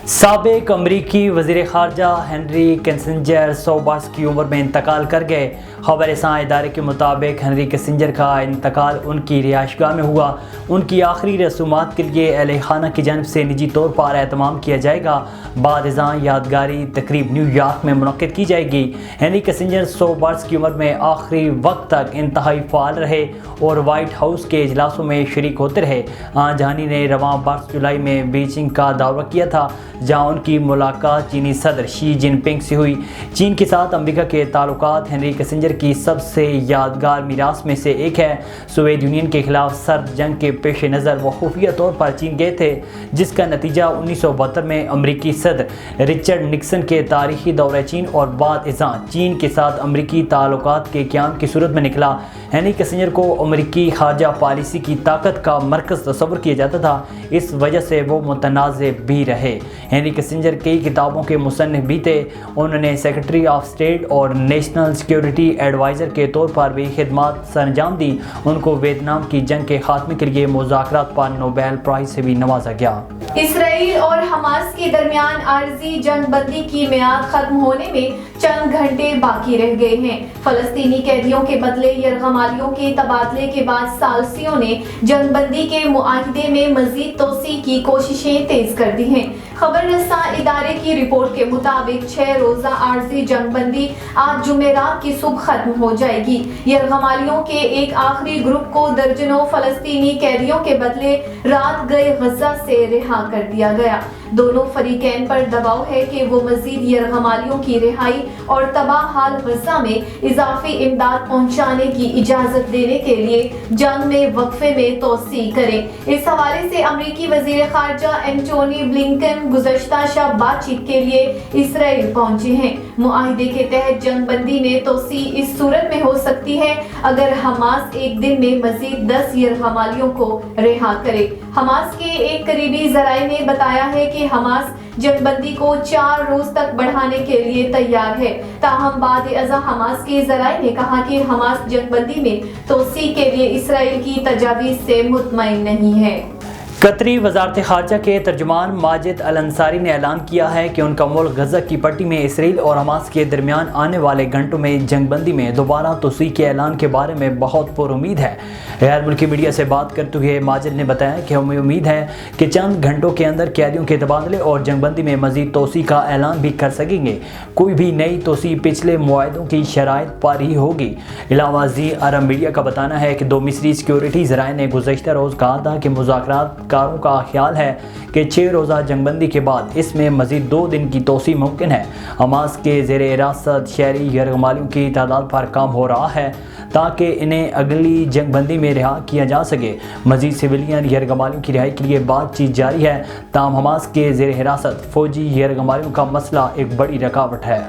سابق امریکی وزیر خارجہ ہنری کسنجر 100 برس کی عمر میں انتقال کر گئے۔ خبر رساں ادارے کے مطابق ہنری کسنجر کا انتقال ان کی رہائش گاہ میں ہوا۔ ان کی آخری رسومات کے لیے اہل خانہ کی جانب سے نجی طور پر اہتمام کیا جائے گا۔ بعد ازاں یادگاری تقریب نیو یارک میں منعقد کی جائے گی۔ ہنری کسنجر 100 برس کی عمر میں آخری وقت تک انتہائی فعال رہے اور وائٹ ہاؤس کے اجلاسوں میں شریک ہوتے رہے۔ جہانی نے رواں برس جولائی میں بیجنگ کا دورہ کیا تھا، جہاں ان کی ملاقات چینی صدر شی جن پنگ سے ہوئی۔ چین کے ساتھ امریکہ کے تعلقات ہنری کسنجر کی سب سے یادگار میراث میں سے ایک ہے۔ سوویت یونین کے خلاف سرد جنگ کے پیش نظر وہ خفیہ طور پر چین گئے تھے، جس کا نتیجہ 1972 میں امریکی صدر رچرڈ نکسن کے تاریخی دورہ چین اور بعد ازاں چین کے ساتھ امریکی تعلقات کے قیام کی صورت میں نکلا۔ ہنری کسنجر کو امریکی خارجہ پالیسی کی طاقت کا مرکز تصور کیا جاتا تھا، اس وجہ سے وہ متنازع بھی رہے۔ ہنری کسنجر کئی کتابوں کے مصنف بھی تھے۔ انہوں نے سیکرٹری آف اسٹیٹ اور نیشنل سیکیورٹی ایڈوائزر کے طور پر بھی خدمات سر انجام دی۔ ان کو ویتنام کی جنگ کے خاتمے کے لیے مذاکرات پر نوبیل پرائز سے بھی نوازا گیا۔ اسرائیل اور حماس کے درمیان عارضی جنگ بندی کی میعاد ختم ہونے میں چند گھنٹے باقی رہ گئے ہیں۔ فلسطینی قیدیوں کے بدلے یرغمالیوں کے تبادلے کے بعد ثالثیوں نے جنگ بندی کے معاہدے میں مزید توسیع کی کوششیں تیز کر دی ہیں۔ خبر رساں ادارے کی رپورٹ کے مطابق 6 روزہ عارضی جنگ بندی آج جمعرات کی صبح ختم ہو جائے گی۔ یرغمالیوں کے ایک آخری گروپ کو درجنوں فلسطینی قیدیوں کے بدلے رات گئے غزہ سے رہا کر دیا گیا۔ دونوں فریقین پر دباؤ ہے کہ وہ مزید یرغمالیوں کی رہائی اور تباہ حال غزہ میں اضافی امداد پہنچانے کی اجازت دینے کے لیے جنگ میں وقفے میں توسیع کریں۔ اس حوالے سے امریکی وزیر خارجہ اینٹونی بلنکن گزشتہ شب بات چیت کے لیے اسرائیل پہنچے ہیں۔ معاہدے کے تحت جنگ بندی میں توسیع اس صورت میں ہو سکتی ہے اگر حماس ایک دن میں مزید 10 یرغمالیوں کو رہا کرے۔ حماس کے ایک قریبی ذرائع نے بتایا ہے کہ حماس جنگ بندی کو 4 روز تک بڑھانے کے لیے تیار ہے، تاہم بعد ازاں حماس کے ذرائع نے کہا کہ حماس جنگ بندی میں توسیع کے لیے اسرائیل کی تجاویز سے مطمئن نہیں ہے۔ قطری وزارت خارجہ کے ترجمان ماجد الانصاری نے اعلان کیا ہے کہ ان کا ملک غزہ کی پٹی میں اسرائیل اور حماس کے درمیان آنے والے گھنٹوں میں جنگ بندی میں دوبارہ توسیع کے اعلان کے بارے میں بہت پر امید ہے۔ غیر ملکی میڈیا سے بات کرتے ہوئے ماجد نے بتایا کہ ہمیں امید ہے کہ چند گھنٹوں کے اندر قیدیوں کے تبادلے اور جنگ بندی میں مزید توسیع کا اعلان بھی کر سکیں گے۔ کوئی بھی نئی توسیع پچھلے معاہدوں کی شرائط پر ہی ہوگی۔ علاوہ ازیں عرب میڈیا کا بتانا ہے کہ 2 مصری سیکیورٹی ذرائع نے گزشتہ روز کہا تھا کہ مذاکرات کاروں کا خیال ہے کہ 6 روزہ جنگ بندی کے بعد اس میں مزید 2 دن کی توسیع ممکن ہے۔ حماس کے زیر حراست شہری یرغمالیوں کی تعداد پر کام ہو رہا ہے تاکہ انہیں اگلی جنگ بندی میں رہا کیا جا سکے۔ مزید سویلین یرغمالیوں کی رہائی کے لیے بات چیت جاری ہے، تاہم حماس کے زیر حراست فوجی یرغمالیوں کا مسئلہ ایک بڑی رکاوٹ ہے۔